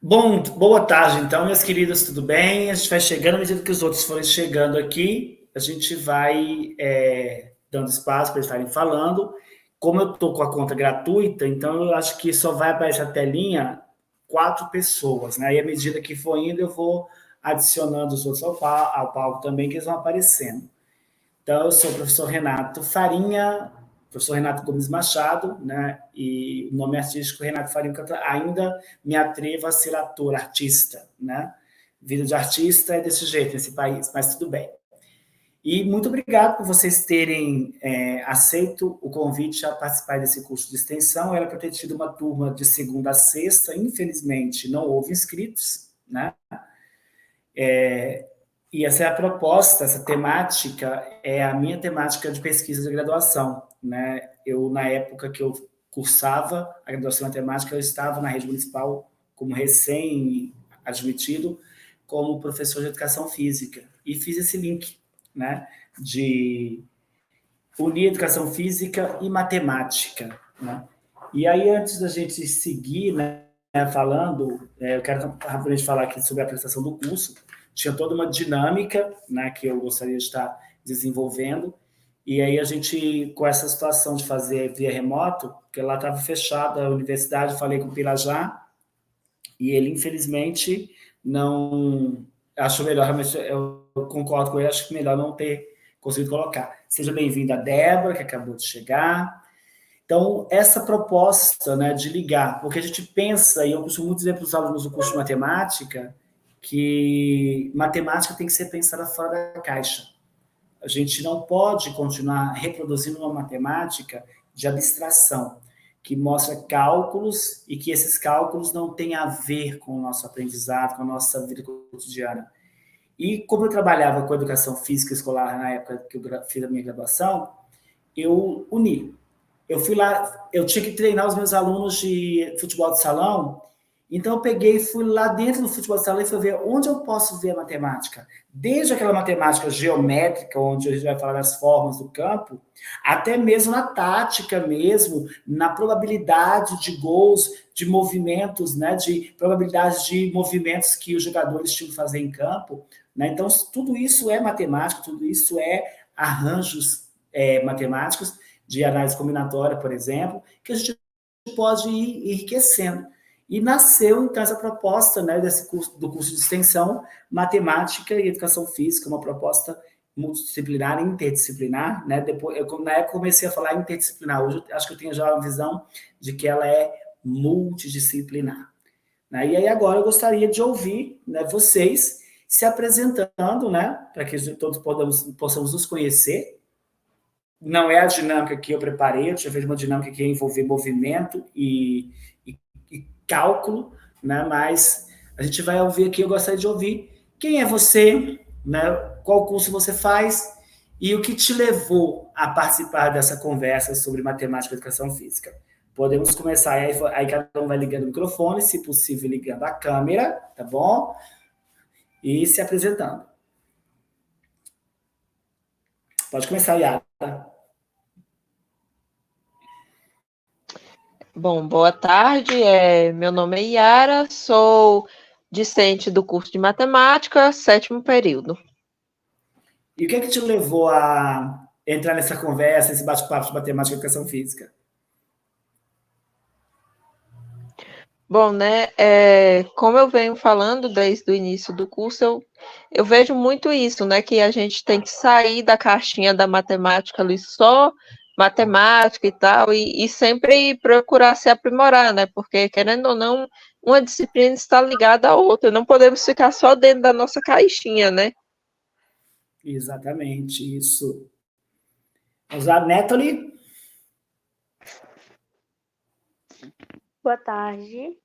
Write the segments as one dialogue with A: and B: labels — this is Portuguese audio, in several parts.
A: Bom, boa tarde, então, meus queridos, tudo bem? A gente vai chegando, à medida que os outros forem chegando aqui, a gente vai dando espaço para eles estarem falando. Como eu estou com a conta gratuita, então eu acho que só vai aparecer a telinha quatro pessoas, né? E à medida que for indo, eu vou adicionando os outros ao palco também, que eles vão aparecendo. Então, eu sou o professor Renato Farinha, professor Renato Gomes Machado, né? E o nome artístico Renato Farinha, porque eu ainda me atrevo a ser ator, artista, né? Vida de artista é desse jeito nesse país, mas tudo bem. E muito obrigado por vocês terem aceito o convite a participar desse curso de extensão. Era para ter tido uma turma de segunda a sexta, infelizmente não houve inscritos, né? E essa é a proposta, essa temática é a minha temática de pesquisa de graduação, né? Eu, na época que eu cursava a graduação em matemática, eu estava na rede municipal como recém-admitido, como professor de educação física. E fiz esse link, né? De unir educação física e matemática, né? E aí, antes da gente seguir, né, falando, eu quero rapidamente falar aqui sobre a apresentação do curso. Tinha toda uma dinâmica, né, que eu gostaria de estar desenvolvendo. E aí a gente, com essa situação de fazer via remoto, porque lá estava fechada a universidade, falei com o Pirajá, e ele, infelizmente, não... Acho melhor, realmente, eu concordo com ele, acho que melhor não ter conseguido colocar. Seja bem-vinda a Débora, que acabou de chegar. Então, essa proposta, né, de ligar, porque a gente pensa, e eu costumo muito dizer para os alunos do curso de matemática, que matemática tem que ser pensada fora da caixa. A gente não pode continuar reproduzindo uma matemática de abstração, que mostra cálculos e que esses cálculos não têm a ver com o nosso aprendizado, com a nossa vida cotidiana. E como eu trabalhava com educação física escolar na época que eu fiz a minha graduação, eu uni. Eu fui lá, eu tinha que treinar os meus alunos de futebol de salão, então eu peguei, fui lá dentro do futebol de salão e fui ver onde eu posso ver a matemática. Desde aquela matemática geométrica, onde a gente vai falar das formas do campo, até mesmo na tática mesmo, na probabilidade de gols, de movimentos, né, de probabilidades de movimentos que os jogadores tinham que fazer em campo. Né? Então, tudo isso é matemática, tudo isso é arranjos matemáticos, de análise combinatória, por exemplo, que a gente pode ir enriquecendo. E nasceu, então, essa proposta, né, do curso de extensão, Matemática e Educação Física, uma proposta multidisciplinar e interdisciplinar. Né? Depois, na época, comecei a falar interdisciplinar. Hoje, acho que eu tenho já uma visão de que ela é multidisciplinar. Né? E aí, agora, eu gostaria de ouvir, né, vocês se apresentando, né, para que todos possamos nos conhecer. Não é a dinâmica que eu preparei, eu tinha feito uma dinâmica que ia envolver movimento e cálculo, né? Mas a gente vai ouvir aqui, eu gostaria de ouvir quem é você, né? Qual curso você faz e o que te levou a participar dessa conversa sobre matemática e educação física. Podemos começar, aí cada um vai ligando o microfone, se possível ligando a câmera, tá bom? E se apresentando. Pode começar, Yara.
B: Bom, boa tarde. Meu nome é Yara, sou discente do curso de matemática, 7º período.
A: E o que é que te levou a entrar nessa conversa, esse bate-papo de matemática e educação física?
B: Bom, né, como eu venho falando desde o início do curso, eu vejo muito isso, né, que a gente tem que sair da caixinha da matemática ali, só matemática e tal, e sempre procurar se aprimorar, né, porque, querendo ou não, uma disciplina está ligada à outra, não podemos ficar só dentro da nossa caixinha, né.
A: Exatamente, isso. Vamos lá, Nathalie?
C: Boa tarde.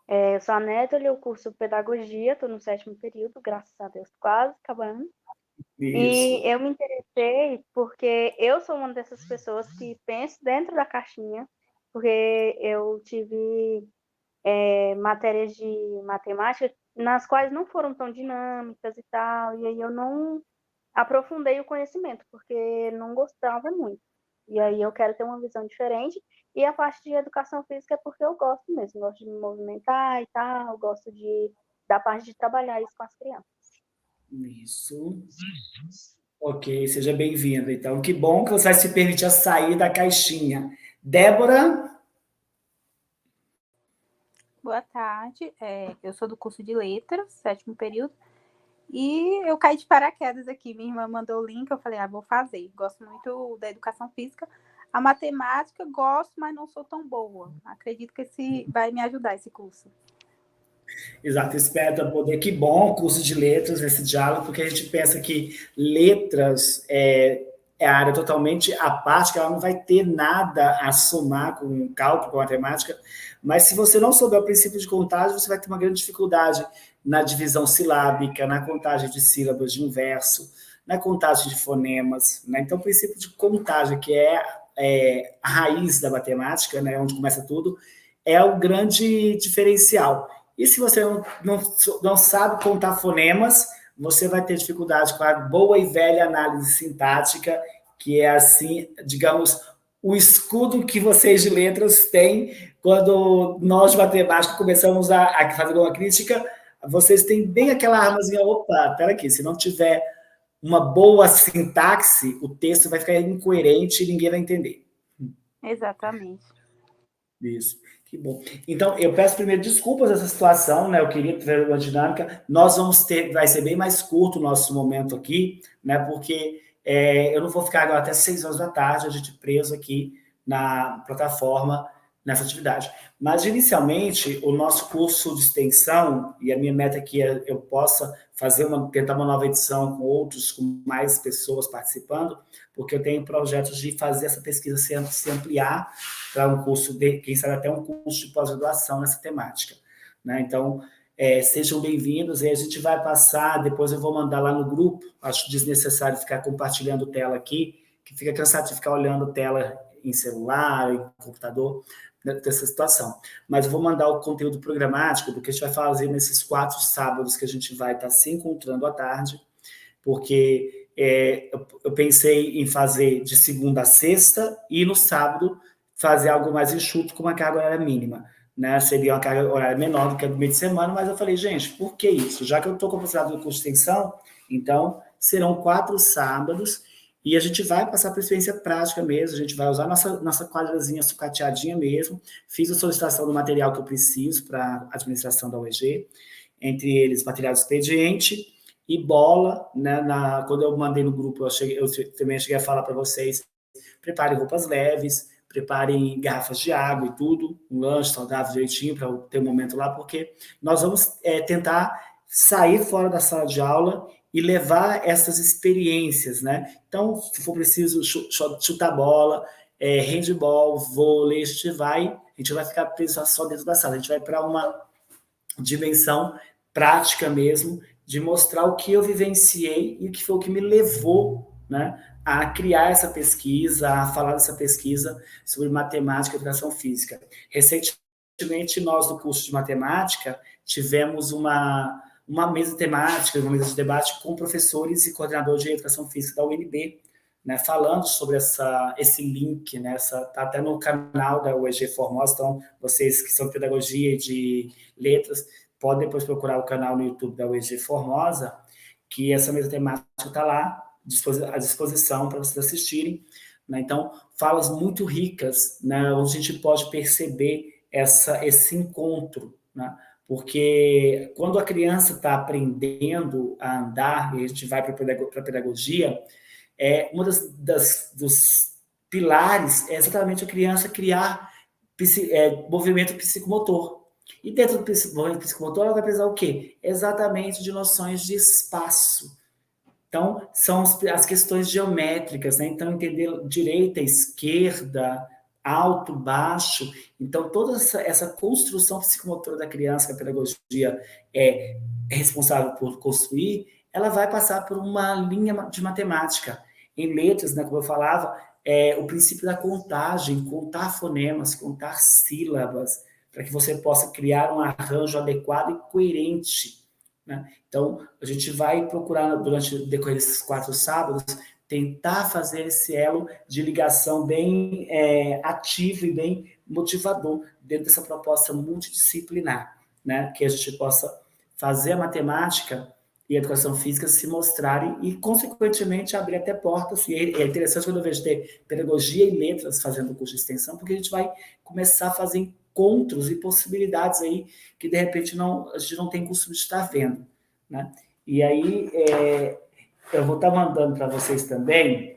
C: Eu sou a Nétoli, eu curso Pedagogia, estou no 7º período, graças a Deus, quase acabando. E
A: Isso.
C: eu me interessei porque eu sou uma dessas pessoas que penso dentro da caixinha, porque eu tive matérias de matemática nas quais não foram tão dinâmicas e tal, e aí eu não aprofundei o conhecimento, porque não gostava muito. E aí eu quero ter uma visão diferente E a parte de educação física é porque eu gosto mesmo, gosto de me movimentar e tal, gosto da parte de trabalhar isso com as crianças.
A: Isso. Ok, seja bem-vindo. Então, que bom que você vai se permitir sair da caixinha. Débora?
D: Boa tarde, eu sou do curso de letras, 7º período, e eu caí de paraquedas aqui. Minha irmã mandou o link, eu falei, vou fazer. Gosto muito da educação física. A matemática, gosto, mas não sou tão boa. Acredito que esse vai me ajudar, esse curso.
A: Exato, espero poder. Que bom o curso de letras, esse diálogo, porque a gente pensa que letras é a área totalmente à parte, que ela não vai ter nada a somar com cálculo, com matemática, mas se você não souber o princípio de contagem, você vai ter uma grande dificuldade na divisão silábica, na contagem de sílabas de um verso, na contagem de fonemas, né? Então, o princípio de contagem, que é a raiz da matemática, né, onde começa tudo, é o grande diferencial. E se você não sabe contar fonemas, você vai ter dificuldade com a boa e velha análise sintática, que é assim, digamos, o escudo que vocês de letras têm quando nós de matemática começamos a fazer uma crítica, vocês têm bem aquela armazinha, opa, espera aqui, se não tiver uma boa sintaxe, o texto vai ficar incoerente e ninguém vai entender.
D: Exatamente.
A: Isso, que bom. Então, eu peço primeiro desculpas dessa situação, né? Eu queria ter uma dinâmica. Nós vamos ter, vai ser bem mais curto o nosso momento aqui, né? Porque eu não vou ficar agora até 6 horas da tarde, a gente preso aqui na plataforma nessa atividade. Mas, inicialmente, o nosso curso de extensão, e a minha meta aqui é eu possa tentar uma nova edição com mais pessoas participando, porque eu tenho projetos de fazer essa pesquisa se ampliar para um curso, quem sabe até um curso de pós-graduação nessa temática, né? Então, sejam bem-vindos, e a gente vai passar, depois eu vou mandar lá no grupo, acho desnecessário ficar compartilhando tela aqui, que fica cansado de ficar olhando tela em celular, em computador, dessa situação. Mas eu vou mandar o conteúdo programático do que a gente vai fazer nesses 4 sábados que a gente vai estar se encontrando à tarde, porque eu pensei em fazer de segunda a sexta e no sábado fazer algo mais enxuto com uma carga horária mínima, né? Seria uma carga horária menor do que a do meio de semana, mas eu falei, gente, por que isso? Já que eu estou com a possibilidade do curso de extensão, então serão 4 sábados e a gente vai passar por experiência prática mesmo, a gente vai usar nossa quadrazinha sucateadinha mesmo. Fiz a solicitação do material que eu preciso para a administração da UEG, entre eles material de expediente e bola, né? Quando eu mandei no grupo, eu também cheguei a falar para vocês, preparem roupas leves, preparem garrafas de água e tudo, um lanche saudável direitinho para ter um momento lá, porque nós vamos tentar sair fora da sala de aula e levar essas experiências, né? Então, se for preciso chutar bola, handball, vôlei, a gente vai ficar preso só dentro da sala, a gente vai para uma dimensão prática mesmo, de mostrar o que eu vivenciei e o que foi o que me levou, né, a criar essa pesquisa, a falar dessa pesquisa sobre matemática e educação física. Recentemente, nós do curso de matemática tivemos uma mesa temática, uma mesa de debate com professores e coordenador de educação física da UNB, né, falando sobre esse link, né, tá até no canal da UEG Formosa, então vocês que são de pedagogia e de letras, podem depois procurar o canal no YouTube da UEG Formosa, que essa mesa temática está lá, à disposição para vocês assistirem, né? Então, falas muito ricas, né, onde a gente pode perceber esse encontro, né? Porque quando a criança está aprendendo a andar, e a gente vai para a pedagogia, uma dos pilares é exatamente a criança criar movimento psicomotor. E dentro do movimento psicomotor, ela vai precisar o quê? Exatamente de noções de espaço. Então, são as questões geométricas, né? Então, entender direita, esquerda, alto, baixo. Então, toda essa construção psicomotora da criança, que a pedagogia é responsável por construir, ela vai passar por uma linha de matemática. Em letras, né, como eu falava, o princípio da contagem, contar fonemas, contar sílabas, para que você possa criar um arranjo adequado e coerente, né? Então, a gente vai procurar, durante o decorrer desses 4 sábados, tentar fazer esse elo de ligação bem ativo e bem motivador dentro dessa proposta multidisciplinar, né? Que a gente possa fazer a matemática e a educação física se mostrarem e, consequentemente, abrir até portas. E é interessante quando eu vejo ter pedagogia e letras fazendo o curso de extensão, porque a gente vai começar a fazer encontros e possibilidades aí que, de repente, a gente não tem costume de estar vendo, né? E aí, eu vou estar mandando para vocês também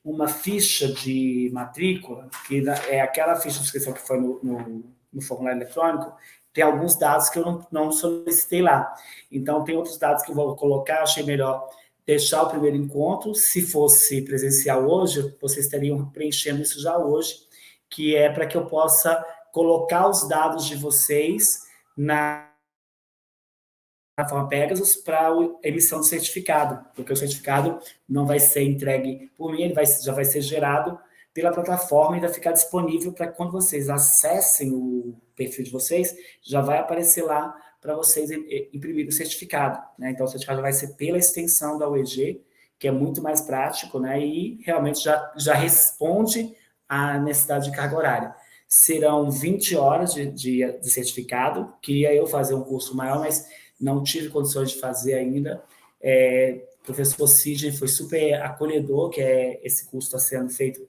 A: uma ficha de matrícula, que é aquela ficha de inscrição que foi no formulário eletrônico. Tem alguns dados que eu não solicitei lá. Então, tem outros dados que eu vou colocar. Achei melhor deixar o primeiro encontro. Se fosse presencial hoje, vocês estariam preenchendo isso já hoje, que é para que eu possa colocar os dados de vocês na plataforma Pegasus para a emissão do certificado, porque o certificado não vai ser entregue por mim, ele já vai ser gerado pela plataforma e vai ficar disponível para quando vocês acessem o perfil de vocês, já vai aparecer lá para vocês imprimirem o certificado, né? Então, o certificado vai ser pela extensão da UEG, que é muito mais prático, né? E realmente já responde à necessidade de carga horária. Serão 20 horas de certificado. Queria eu fazer um curso maior, mas não tive condições de fazer ainda. O professor Sidney foi super acolhedor, que esse curso está sendo feito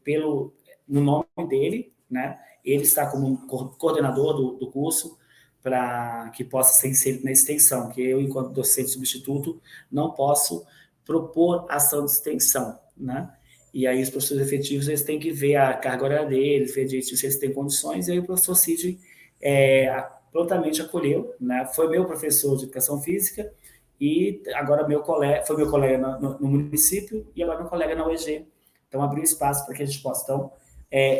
A: no nome dele, né? Ele está como coordenador do curso, para que possa ser inserido na extensão, que eu, enquanto docente substituto, não posso propor ação de extensão, né? E aí os professores efetivos, eles têm que ver a carga horária deles, ver se eles têm condições, e aí o professor Sidney prontamente acolheu, né? Foi meu professor de educação física e agora foi meu colega no município e agora meu colega na UEG. Então, abriu espaço para que a gente possa. Então,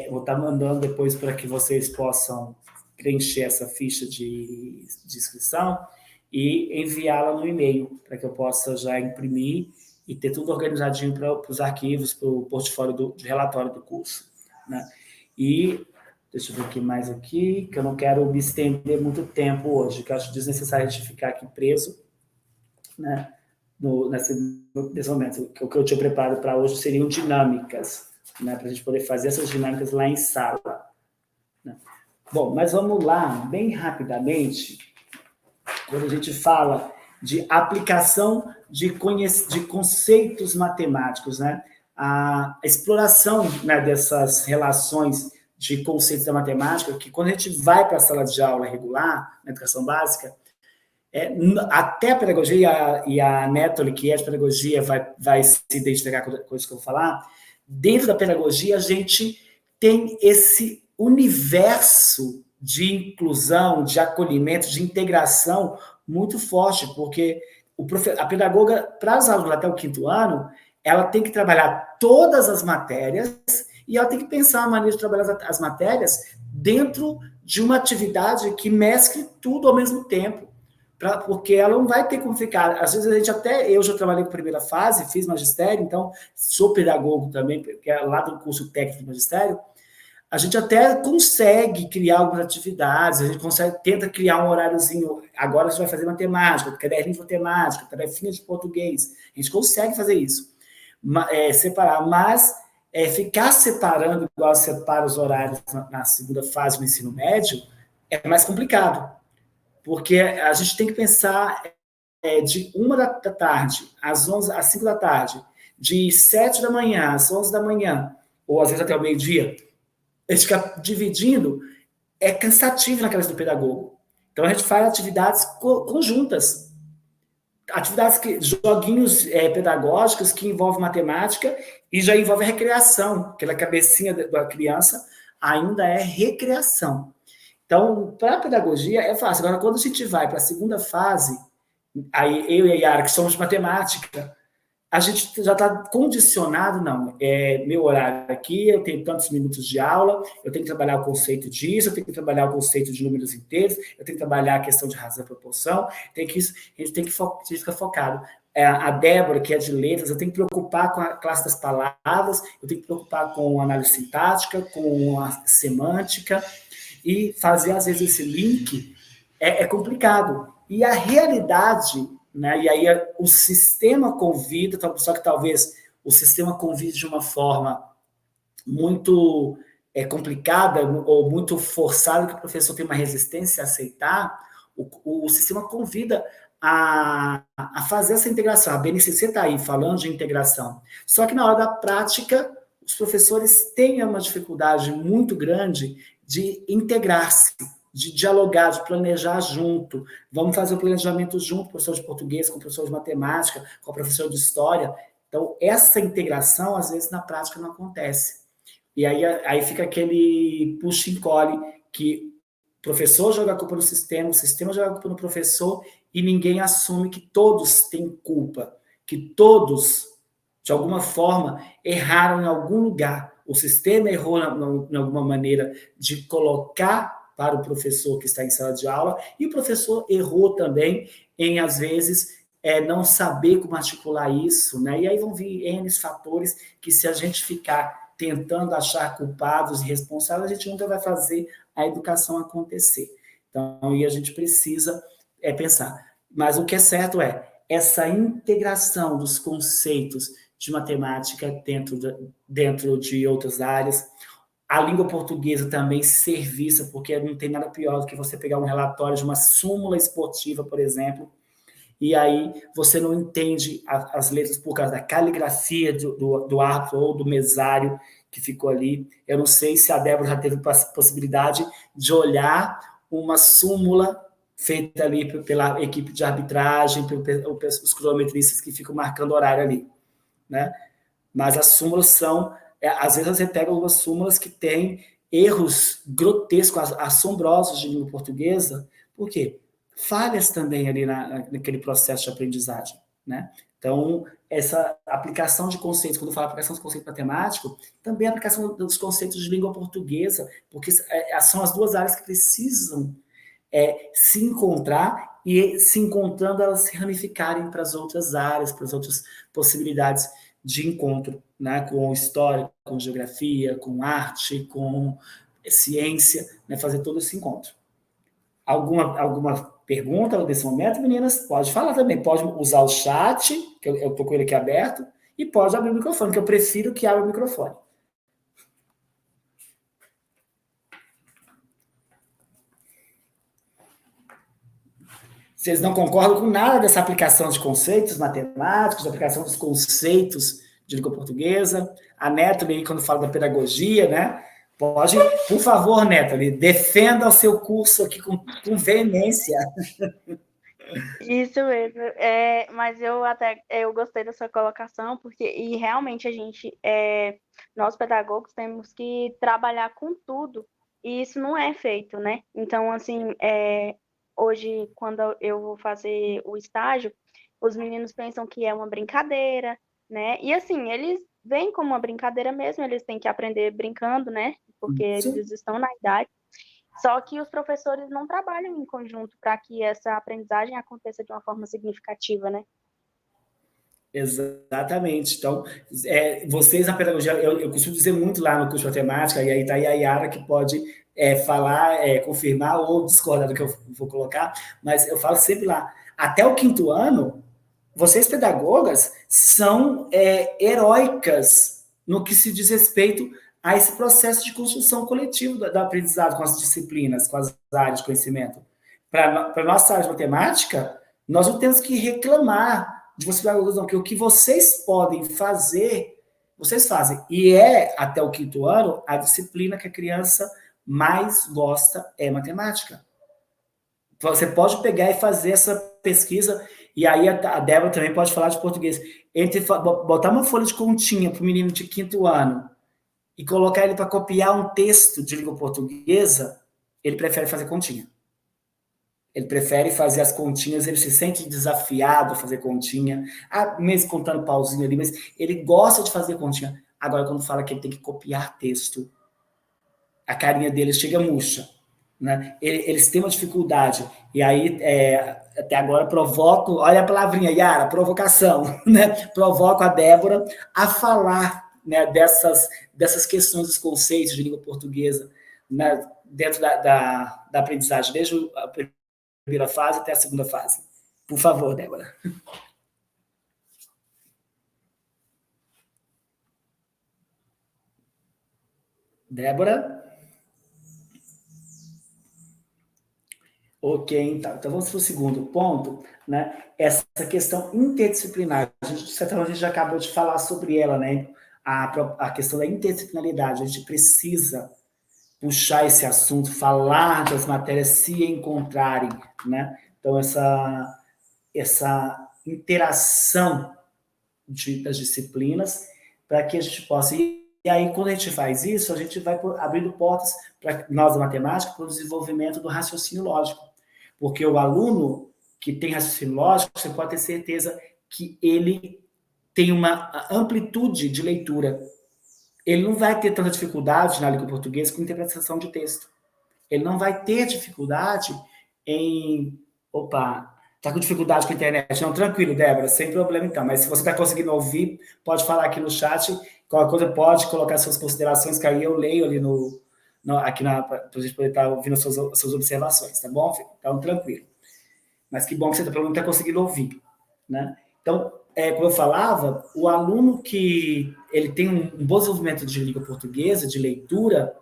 A: vou estar mandando depois para que vocês possam preencher essa ficha de inscrição e enviá-la no e-mail, para que eu possa já imprimir e ter tudo organizadinho para os arquivos, para o portfólio de relatório do curso, né? E deixa eu ver o que mais aqui, que eu não quero me estender muito tempo hoje, que eu acho desnecessário a gente ficar aqui preso, né? Nesse momento. O que eu tinha preparado para hoje seriam dinâmicas, né? Para a gente poder fazer essas dinâmicas lá em sala, né? Bom, mas vamos lá, bem rapidamente, quando a gente fala de aplicação de conceitos matemáticos, né? A exploração, né, dessas relações de conceitos da matemática, que quando a gente vai para a sala de aula regular, na educação básica, até a pedagogia, e a Nétoli, que é de pedagogia, vai se identificar com isso que eu vou falar, dentro da pedagogia a gente tem esse universo de inclusão, de acolhimento, de integração muito forte, porque a pedagoga, para os alunos até o 5º ano, ela tem que trabalhar todas as matérias e ela tem que pensar a maneira de trabalhar as matérias dentro de uma atividade que mescle tudo ao mesmo tempo, porque ela não vai ter como ficar. Às vezes eu já trabalhei com primeira fase, fiz magistério, então sou pedagogo também, porque é lá do curso técnico de magistério. A gente até consegue criar algumas atividades, a gente tenta criar um horáriozinho. Agora a gente vai fazer matemática, caderninho de matemática, tarefinha de português. A gente consegue fazer isso, separar, mas ficar separando, igual separa os horários na segunda fase do ensino médio, é mais complicado, porque a gente tem que pensar de 1 da tarde às 5 da tarde, de 7 da manhã às 11 da manhã, ou às vezes até o meio-dia. A gente fica dividindo, é cansativo na cabeça do pedagogo. Então, a gente faz atividades conjuntas. Joguinhos pedagógicos que envolvem matemática e já envolvem recreação. Aquela cabecinha da criança ainda é recreação. Então, para a pedagogia é fácil. Agora, quando a gente vai para a segunda fase, aí eu e a Yara, que somos de matemática, a gente já está condicionado, não, meu horário aqui, eu tenho tantos minutos de aula, eu tenho que trabalhar o conceito disso, eu tenho que trabalhar o conceito de números inteiros, eu tenho que trabalhar a questão de razão e proporção, a gente fica focado. A Débora, que é de letras, eu tenho que preocupar com a classe das palavras, eu tenho que preocupar com a análise sintática, com a semântica, e fazer, às vezes, esse link é complicado. E a realidade, né? E aí o sistema convida, só que talvez o sistema convide de uma forma muito complicada ou muito forçada, que o professor tem uma resistência a aceitar, o sistema convida a fazer essa integração. A BNCC está aí falando de integração. Só que na hora da prática, os professores têm uma dificuldade muito grande de integrar-se, de dialogar, de planejar junto. Vamos fazer o planejamento junto, com o professor de português, com o professor de matemática, com o professor de história. Então, essa integração, às vezes, na prática não acontece. E aí fica aquele puxa e encolhe, que o professor joga a culpa no sistema, o sistema joga a culpa no professor, e ninguém assume que todos têm culpa, que todos, de alguma forma, erraram em algum lugar. O sistema errou em alguma maneira de colocar para o professor que está em sala de aula, e o professor errou também em, às vezes, não saber como articular isso, né? E aí vão vir N fatores que, se a gente ficar tentando achar culpados e responsáveis, a gente nunca vai fazer a educação acontecer. Então, e a gente precisa pensar. Mas o que é certo essa integração dos conceitos de matemática dentro de outras áreas. A língua portuguesa também ser vista, porque não tem nada pior do que você pegar um relatório de uma súmula esportiva, por exemplo, e aí você não entende as letras por causa da caligrafia do árbitro ou do mesário que ficou ali. Eu não sei se a Débora já teve possibilidade de olhar uma súmula feita ali pela equipe de arbitragem, pelos cronometristas que ficam marcando horário ali, né? Mas as súmulas são... às vezes você pega algumas súmulas que têm erros grotescos, assombrosos de língua portuguesa. Por quê? Falhas também ali naquele processo de aprendizagem, né? Então, essa aplicação de conceitos, quando eu falo aplicação de conceito matemático, também a aplicação dos conceitos de língua portuguesa, porque são as duas áreas que precisam se encontrar, e se encontrando, elas se ramificarem para as outras áreas, para as outras possibilidades de encontro, né? Com história, com geografia, com arte, com ciência, né? Fazer todo esse encontro. Alguma pergunta nesse momento, meninas? Pode falar também, pode usar o chat, que eu estou com ele aqui aberto, e pode abrir o microfone, que eu prefiro que abra o microfone. Vocês não concordam com nada dessa aplicação de conceitos matemáticos, da aplicação dos conceitos de língua portuguesa? A Netali, quando fala da pedagogia, né? Pode, por favor, Netali, defenda o seu curso aqui com veemência.
C: Isso mesmo. Mas eu gostei da sua colocação, porque realmente nós pedagogos temos que trabalhar com tudo, e isso não é feito, né? Então, assim, hoje, quando eu vou fazer o estágio, os meninos pensam que é uma brincadeira, né? E assim, eles veem como uma brincadeira mesmo, eles têm que aprender brincando, né? Porque eles estão na idade. Só que os professores não trabalham em conjunto para que essa aprendizagem aconteça de uma forma significativa, né?
A: Exatamente. Então, vocês na pedagogia, eu costumo dizer muito lá no curso de matemática, e aí está aí a Yara que pode falar, confirmar ou discordar do que eu vou colocar, mas eu falo sempre lá, até o 5º ano, vocês pedagogas são heróicas no que se diz respeito a esse processo de construção coletiva do aprendizado com as disciplinas, com as áreas de conhecimento. Para a nossa área de matemática, nós não temos que reclamar de vocês, não, que o que vocês podem fazer, vocês fazem. E até o 5º ano, a disciplina que a criança mais gosta é matemática. Você pode pegar e fazer essa pesquisa, e aí a Débora também pode falar de português. Botar uma folha de continha para o menino de 5º ano e colocar ele para copiar um texto de língua portuguesa, ele prefere fazer continha. Ele prefere fazer as continhas, ele se sente desafiado a fazer continha, mesmo contando pauzinho ali, mas ele gosta de fazer continha. Agora, quando fala que ele tem que copiar texto, a carinha dele chega murcha, né? Eles têm uma dificuldade. E aí, até agora, provoco, olha a palavrinha, Yara, provocação, né? Provoco a Débora a falar, né, dessas questões, dos conceitos de língua portuguesa, né, dentro da aprendizagem, desde a primeira fase até a 2ª fase. Por favor, Débora. Débora? Ok, então vamos para o segundo ponto, né? Essa questão interdisciplinar. A gente, de certa forma, a gente já acabou de falar sobre ela, né? A questão da interdisciplinaridade. A gente precisa puxar esse assunto, falar das matérias se encontrarem, né? Então, essa interação das disciplinas para que a gente possa... E aí, quando a gente faz isso, a gente vai abrindo portas para nós, da matemática, para o desenvolvimento do raciocínio lógico. Porque o aluno que tem raciocínio lógico, você pode ter certeza que ele tem uma amplitude de leitura. Ele não vai ter tanta dificuldade na língua portuguesa com interpretação de texto. Ele não vai ter dificuldade em... Opa, tá com dificuldade com a internet? Não, tranquilo, Débora, sem problema então. Mas se você está conseguindo ouvir, pode falar aqui no chat. Qualquer coisa pode colocar suas considerações, que aí eu leio ali aqui para a gente poder estar ouvindo as suas observações, tá bom, filho? Então, tranquilo. Mas que bom que você pelo menos está conseguindo ouvir, né? Então, como eu falava, o aluno que ele tem um bom desenvolvimento de língua portuguesa, de leitura,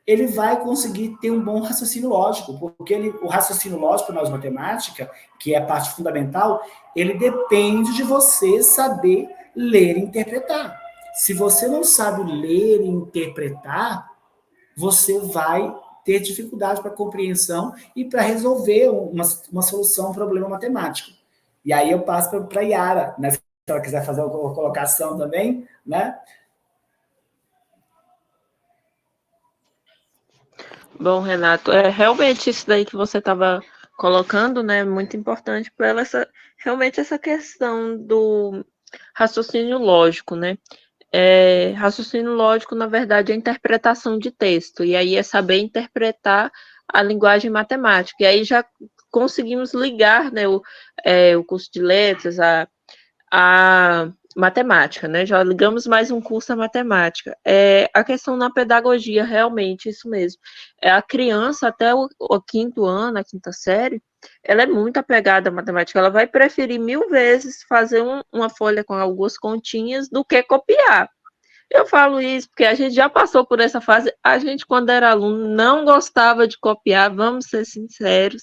A: ele vai conseguir ter um bom raciocínio lógico, porque o raciocínio lógico na matemática, que é a parte fundamental, ele depende de você saber ler e interpretar. Se você não sabe ler e interpretar, você vai ter dificuldade para compreensão e para resolver uma solução, um problema matemático. E aí eu passo para a Yara, né? Se ela quiser fazer uma colocação também, né?
B: Bom, Renato, realmente isso daí que você estava colocando, né, muito importante para ela, realmente essa questão do raciocínio lógico, né? Raciocínio lógico, na verdade, é interpretação de texto, e aí é saber interpretar a linguagem matemática, e aí já conseguimos ligar, né, o curso de letras, a matemática, né? Já ligamos mais um curso à matemática. A questão na pedagogia, realmente, isso mesmo. A criança, até o quinto ano, a quinta série, ela é muito apegada à matemática. Ela vai preferir 1000 vezes fazer uma folha com algumas continhas do que copiar. Eu falo isso porque a gente já passou por essa fase. A gente, quando era aluno, não gostava de copiar, vamos ser sinceros.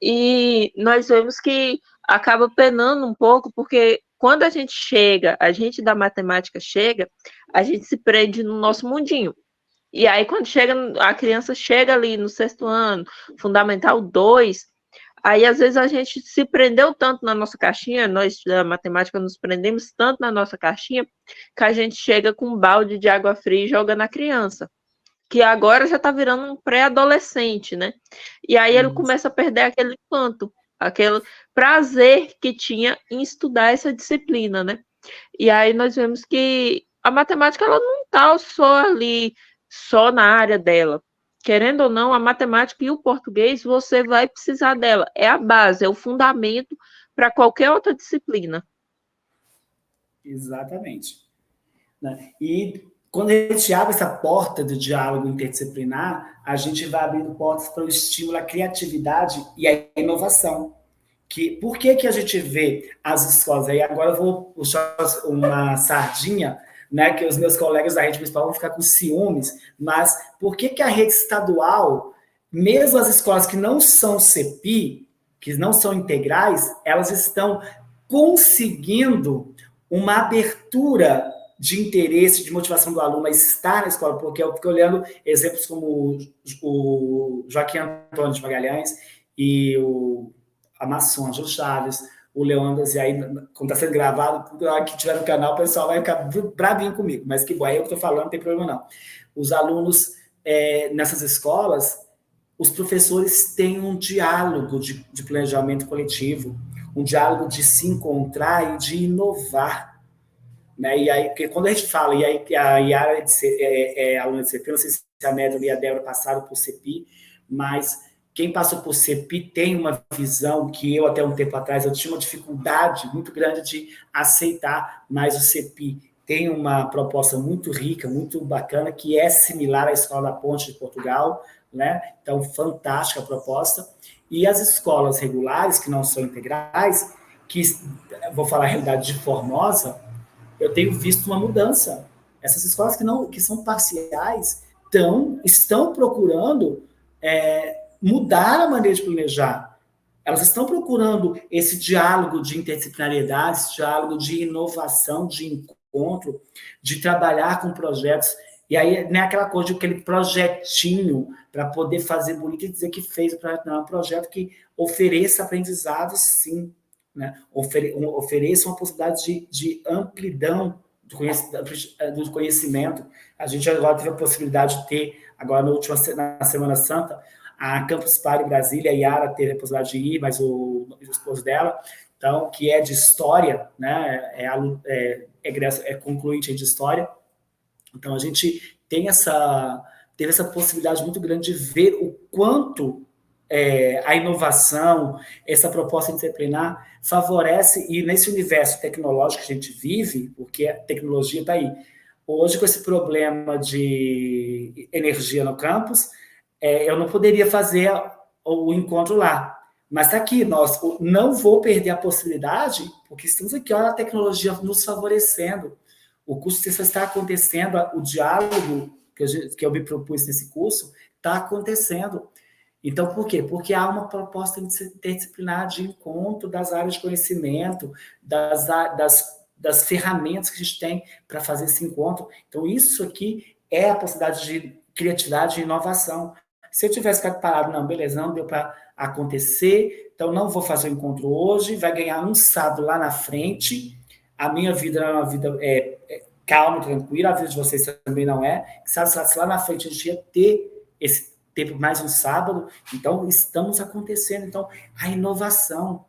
B: E nós vemos que acaba penando um pouco, porque quando a gente da matemática chega, a gente se prende no nosso mundinho. E aí, quando a criança chega ali no sexto ano, Fundamental 2, aí às vezes a gente se prendeu tanto na nossa caixinha, nós da matemática nos prendemos tanto na nossa caixinha, que a gente chega com um balde de água fria e joga na criança, que agora já está virando um pré-adolescente, né? E aí ele começa a perder aquele encanto, aquele prazer que tinha em estudar essa disciplina, né? E aí nós vemos que a matemática ela não está só na área dela. Querendo ou não, a matemática e o português, você vai precisar dela. É a base, é o fundamento para qualquer outra disciplina.
A: Exatamente. Né? E quando a gente abre essa porta do diálogo interdisciplinar, a gente vai abrindo portas para o estímulo à criatividade e à inovação. Por que a gente vê as escolas? Aí agora eu vou puxar uma sardinha, né, que os meus colegas da rede municipal vão ficar com ciúmes, mas por que a rede estadual, mesmo as escolas que não são CEPI, que não são integrais, elas estão conseguindo uma abertura de interesse, de motivação do aluno a estar na escola, porque eu fico olhando exemplos como o Joaquim Antônio de Magalhães e o Amasson, Ângelo Chaves, o Leandro, e aí, quando está sendo gravado, que tiver no canal, o pessoal vai ficar bravinho comigo, mas que bom, aí eu estou falando, não tem problema não. Os alunos, nessas escolas, os professores têm um diálogo de planejamento coletivo, um diálogo de se encontrar e de inovar. Né? E aí, porque quando a gente fala, e aí a Yara é aluna de CEPI, não sei se a Média e a Débora passaram por CEPI, mas quem passou por CEPI tem uma visão que eu, até um tempo atrás, eu tinha uma dificuldade muito grande de aceitar, mas o CEPI tem uma proposta muito rica, muito bacana, que é similar à Escola da Ponte de Portugal, né? Então, fantástica a proposta. E as escolas regulares, que não são integrais, que, vou falar a realidade de Formosa, eu tenho visto uma mudança. Essas escolas que são parciais, estão procurando mudar a maneira de planejar. Elas estão procurando esse diálogo de interdisciplinariedade, esse diálogo de inovação, de encontro, de trabalhar com projetos. E aí não é aquela coisa de aquele projetinho para poder fazer bonito e dizer que fez o projeto, não. É um projeto que ofereça aprendizado, sim. Né? Ofereça uma possibilidade de amplidão do conhecimento. A gente agora teve a possibilidade de ter, agora na Semana Santa, a Campus Party Brasília, a Yara teve a possibilidade de ir, mas o esposo dela, então, que é de História, né? É concluinte de História. Então, a gente teve essa possibilidade muito grande de ver o quanto a inovação, essa proposta interdisciplinar favorece, e nesse universo tecnológico que a gente vive, porque a tecnologia está aí, hoje com esse problema de energia no campus, eu não poderia fazer o encontro lá, mas está aqui, não vou perder a possibilidade, porque estamos aqui, olha a tecnologia nos favorecendo, o curso de extensão está acontecendo, o diálogo que eu me propus nesse curso está acontecendo. Então, por quê? Porque há uma proposta interdisciplinar de encontro das áreas de conhecimento, das ferramentas que a gente tem para fazer esse encontro. Então, isso aqui é a possibilidade de criatividade e inovação. Se eu tivesse ficado parado, não, beleza, não deu para acontecer, então não vou fazer o encontro hoje, vai ganhar um sábado lá na frente, a minha vida é uma vida calma, tranquila, a vida de vocês também não é, sabe, se lá na frente a gente ia ter esse tempo mais um sábado, então estamos acontecendo, então a inovação,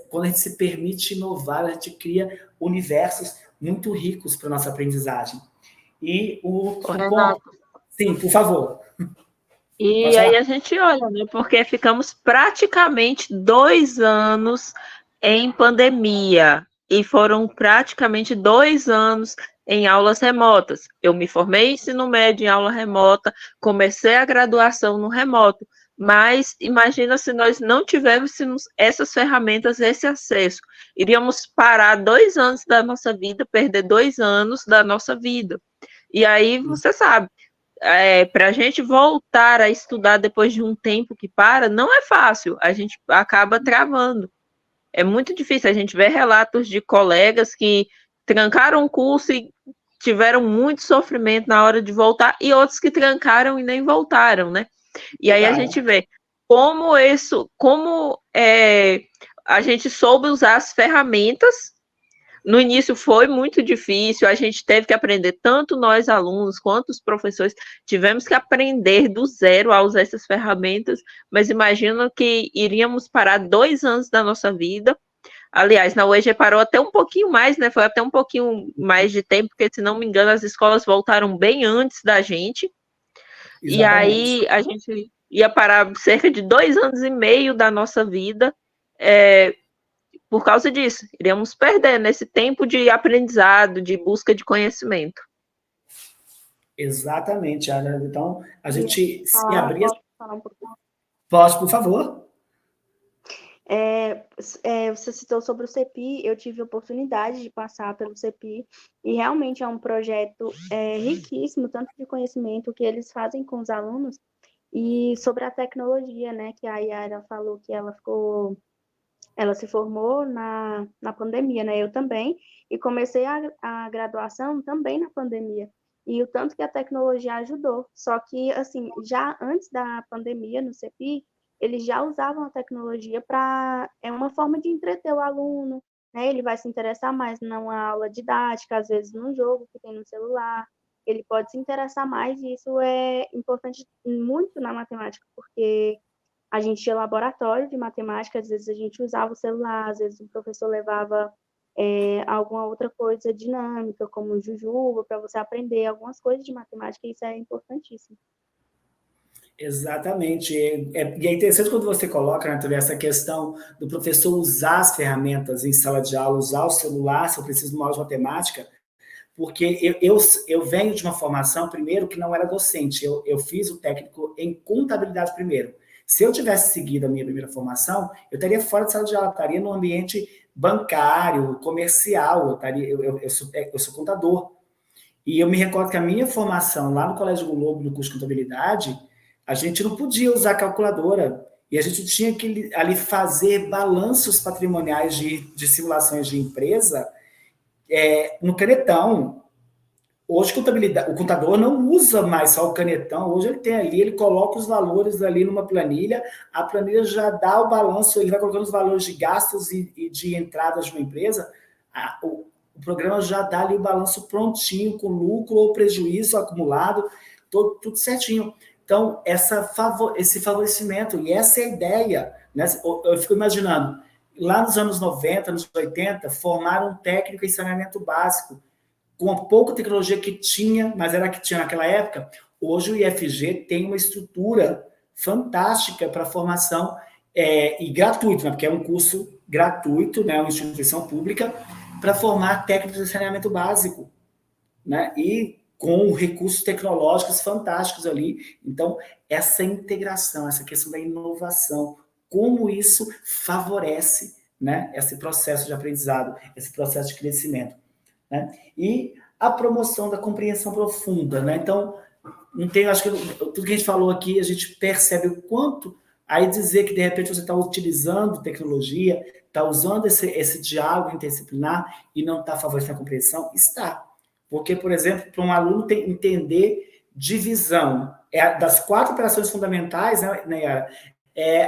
A: quando a gente se permite inovar, a gente cria universos muito ricos para a nossa aprendizagem. E
B: Renato.
A: Sim, por favor.
B: E aí a gente olha, né? Porque ficamos praticamente 2 anos em pandemia e foram praticamente 2 anos em aulas remotas. Eu me formei em ensino médio em aula remota, comecei a graduação no remoto, mas imagina se nós não tivéssemos essas ferramentas, esse acesso. Iríamos parar 2 anos da nossa vida, perder 2 anos da nossa vida. E aí, você sabe, para a gente voltar a estudar depois de um tempo que para, não é fácil, a gente acaba travando. É muito difícil, a gente vê relatos de colegas que trancaram o curso e tiveram muito sofrimento na hora de voltar, e outros que trancaram e nem voltaram, né? E aí a gente vê como a gente soube usar as ferramentas. No início foi muito difícil, a gente teve que aprender, tanto nós alunos quanto os professores, tivemos que aprender do zero a usar essas ferramentas, mas imagina que iríamos parar 2 anos da nossa vida. Aliás, na UEG parou até um pouquinho mais, né? Foi até um pouquinho mais de tempo, porque, se não me engano, as escolas voltaram bem antes da gente. Exatamente. E aí a gente ia parar cerca de 2 anos e meio da nossa vida, por causa disso. Iríamos perder nesse tempo de aprendizado, de busca de conhecimento.
A: Exatamente, Ana. Então, a gente se abrir...
C: Posso falar um pouquinho?
A: Pode, por favor.
C: Você citou sobre o CEPI, eu tive a oportunidade de passar pelo CEPI, e realmente é um projeto riquíssimo, tanto de conhecimento que eles fazem com os alunos, e sobre a tecnologia, né, que a Yara falou que ela se formou na pandemia, né, eu também, e comecei a graduação também na pandemia, e o tanto que a tecnologia ajudou, só que, assim, já antes da pandemia, no CEPI, eles já usavam a tecnologia para... É uma forma de entreter o aluno, né? Ele vai se interessar mais numa aula didática, às vezes num jogo que tem no celular. Ele pode se interessar mais, e isso é importante muito na matemática, porque a gente tinha laboratório de matemática, às vezes a gente usava o celular, às vezes o professor levava alguma outra coisa dinâmica, como Jujuba, para você aprender algumas coisas de matemática, e isso é importantíssimo.
A: Exatamente. E é interessante quando você coloca, né, essa questão do professor usar as ferramentas em sala de aula, usar o celular, se eu preciso de uma aula de matemática, porque eu venho de uma formação, primeiro, que não era docente. Eu fiz o técnico em contabilidade primeiro. Se eu tivesse seguido a minha primeira formação, eu estaria fora de sala de aula, estaria no ambiente bancário, comercial, eu sou contador. E eu me recordo que a minha formação lá no Colégio Globo, no curso de contabilidade, a gente não podia usar calculadora. E a gente tinha que ali fazer balanços patrimoniais de simulações de empresa no canetão. Hoje, o contador não usa mais só o canetão, hoje ele tem ali, ele coloca os valores ali numa planilha, a planilha já dá o balanço, ele vai colocando os valores de gastos e de entradas de uma empresa, o programa já dá ali o balanço prontinho, com lucro ou prejuízo acumulado, tudo certinho. Então, esse favorecimento, e essa é a ideia, né? Eu fico imaginando, lá nos anos 90, nos 80, formaram um técnico em saneamento básico, com a pouca tecnologia que tinha, mas era a que tinha naquela época. Hoje o IFG tem uma estrutura fantástica para formação e gratuito, né? Porque é um curso gratuito, né? Uma instituição pública, para formar técnicos de saneamento básico, né? E com recursos tecnológicos fantásticos ali. Então, essa integração, essa questão da inovação, como isso favorece, né, esse processo de aprendizado, esse processo de crescimento. Né? E a promoção da compreensão profunda. Né? Então, não tem, acho que tudo que a gente falou aqui, a gente percebe o quanto, aí dizer que de repente você está utilizando tecnologia, está usando esse diálogo interdisciplinar e não está favorecendo a compreensão, está. Porque, por exemplo, para um aluno entender divisão, das 4 operações fundamentais, né,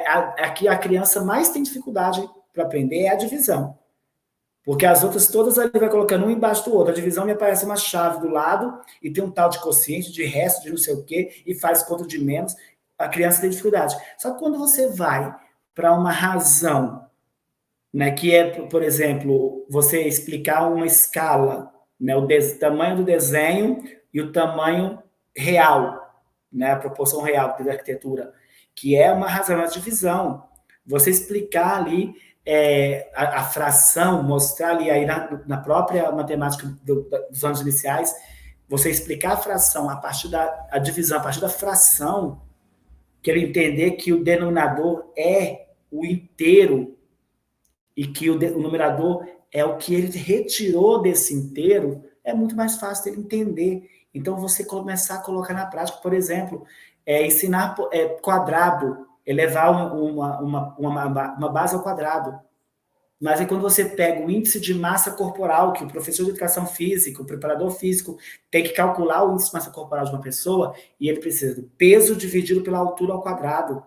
A: a que a criança mais tem dificuldade para aprender é a divisão. Porque as outras todas ele vai colocando um embaixo do outro. A divisão me aparece uma chave do lado e tem um tal de quociente, de resto, de não sei o quê, e faz conta de menos. A criança tem dificuldade. Só que quando você vai para uma razão, né, que é, por exemplo, você explicar uma escala, né, o tamanho do desenho e o tamanho real, né, a proporção real da arquitetura, que é uma razão, uma divisão. Você explicar ali a fração, mostrar ali aí na própria matemática dos anos iniciais, você explicar a fração a partir a divisão, a partir da fração, que ele entender que o denominador é o inteiro e que o numerador é o que ele retirou desse inteiro, é muito mais fácil dele entender. Então, você começar a colocar na prática, por exemplo, ensinar quadrado, elevar uma base ao quadrado. Mas aí quando você pega o índice de massa corporal, que o professor de educação física, o preparador físico, tem que calcular o índice de massa corporal de uma pessoa, e ele precisa do peso dividido pela altura ao quadrado.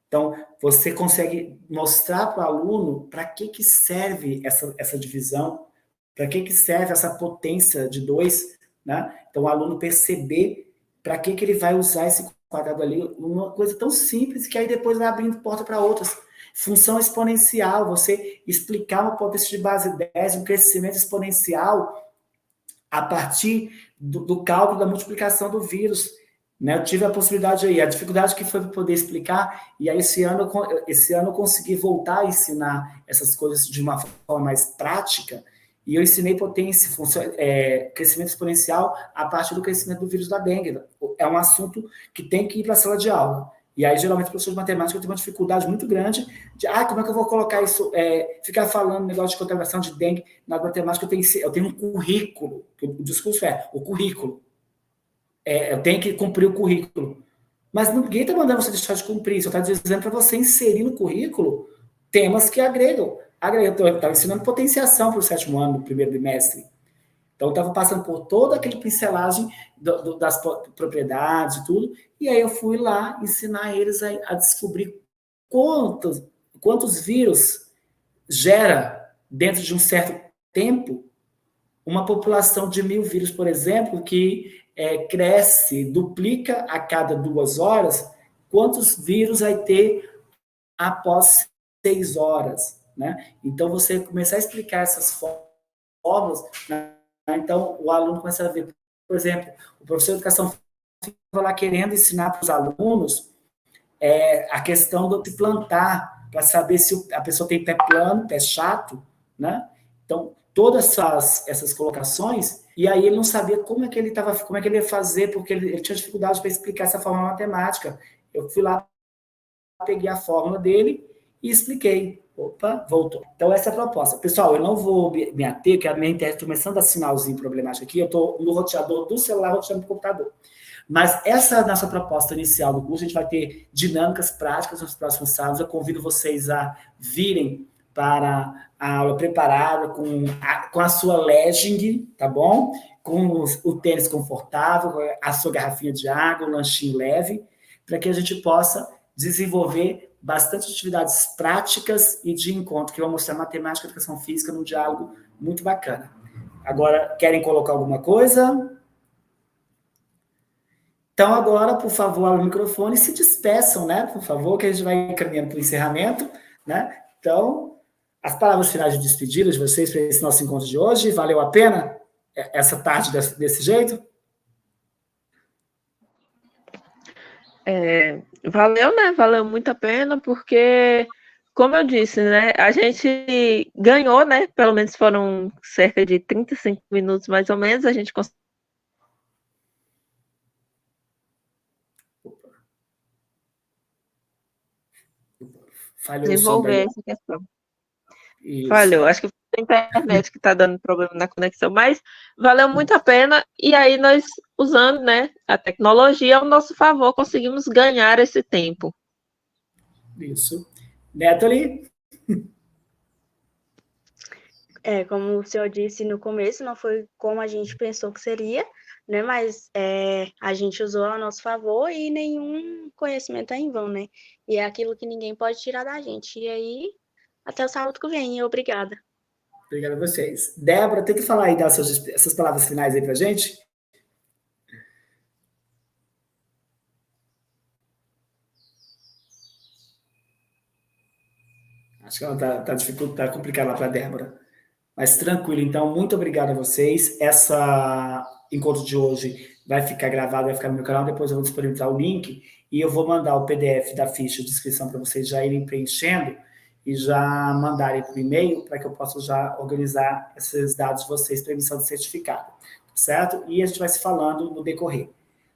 A: Então, você consegue mostrar para o aluno para que serve essa divisão, para que serve essa potência de 2, né? Então, o aluno perceber para que ele vai usar esse quadrado ali, uma coisa tão simples que aí depois vai abrindo porta para outras. Função exponencial, você explicar uma potência de base 10, um crescimento exponencial a partir do cálculo da multiplicação do vírus. Né? Eu tive a possibilidade aí, a dificuldade que foi para poder explicar, e aí esse ano eu consegui voltar a ensinar essas coisas de uma forma mais prática, e eu ensinei potência, crescimento exponencial a partir do crescimento do vírus da dengue. É um assunto que tem que ir para a sala de aula. E aí, geralmente, o professor de matemática tem uma dificuldade muito grande de, como é que eu vou colocar isso, ficar falando negócio de contaminação de dengue na matemática, eu tenho um currículo, o discurso o currículo. Eu tenho que cumprir o currículo. Mas ninguém está mandando você deixar de cumprir, só está dizendo para você inserir no currículo temas que agregam. Eu estava ensinando potenciação para o 7º ano, do primeiro bimestre. Então, eu estava passando por toda aquela pincelagem das propriedades e tudo, e aí eu fui lá ensinar eles a descobrir quantos vírus gera, dentro de um certo tempo, uma população de 1000 vírus, por exemplo, que cresce, duplica a cada 2 horas, quantos vírus vai ter após 6 horas. Né? Então, você começar a explicar essas fórmulas, né? Então, o aluno começa a ver, por exemplo, o professor de educação fica lá querendo ensinar para os alunos a questão de plantar, para saber se a pessoa tem pé plano, pé chato, né? Então, todas essas colocações, e aí ele não sabia como é que ele ia fazer, porque ele tinha dificuldade para explicar essa fórmula matemática. Eu fui lá, peguei a fórmula dele e expliquei. Opa, voltou. Então, essa é a proposta. Pessoal, eu não vou me ater, porque a minha internet está começando a dar sinalzinho problemático aqui. Eu estou no roteador do celular, roteando no computador. Mas essa é a nossa proposta inicial do curso. A gente vai ter dinâmicas práticas nos próximos sábados. Eu convido vocês a virem para a aula preparada com a sua legging, tá bom? Com o tênis confortável, a sua garrafinha de água, um lanchinho leve, para que a gente possa desenvolver bastante atividades práticas e de encontro, que vão mostrar matemática e educação física num diálogo muito bacana. Agora, querem colocar alguma coisa? Então, agora, por favor, abra o microfone e se despeçam, né? Por favor, que a gente vai caminhando para o encerramento, né? Então, as palavras finais de despedida de vocês para esse nosso encontro de hoje. Valeu a pena essa tarde desse jeito?
B: Valeu, né? Valeu muito a pena, porque, como eu disse, né? A gente ganhou, né? Pelo menos foram cerca de 35 minutos, mais ou menos. A gente conseguiu
A: Falhou o som daí.
B: desenvolver essa questão.
A: Isso.
B: Falhou. Acho que foi a internet que está dando problema na conexão, mas valeu muito a pena. E aí nós, usando, né, a tecnologia ao nosso favor, conseguimos ganhar esse tempo.
A: Isso. Nathalie?
C: Como o senhor disse no começo, não foi como a gente pensou que seria, né? Mas a gente usou a nosso favor e nenhum conhecimento é em vão, né? E é aquilo que ninguém pode tirar da gente. E aí, até o sábado que vem. E obrigada.
A: Obrigado a vocês. Débora, tenta falar aí, dar essas palavras finais aí pra gente. Acho que ela tá complicado lá para a Débora. Mas tranquilo, então, muito obrigado a vocês. Essa encontro de hoje vai ficar gravado, vai ficar no meu canal, depois eu vou disponibilizar o link e eu vou mandar o PDF da ficha de inscrição para vocês já irem preenchendo e já mandarem por e-mail para que eu possa já organizar esses dados de vocês para emissão do certificado, certo? E a gente vai se falando no decorrer,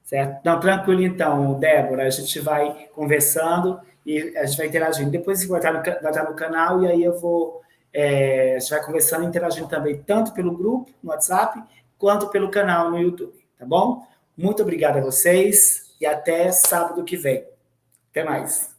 A: certo? Não, tranquilo então, Débora, a gente vai conversando e a gente vai interagindo. Depois vai estar no canal e aí eu vou... a gente vai conversando e interagindo também, tanto pelo grupo no WhatsApp, quanto pelo canal no YouTube, tá bom? Muito obrigado a vocês e até sábado que vem. Até mais.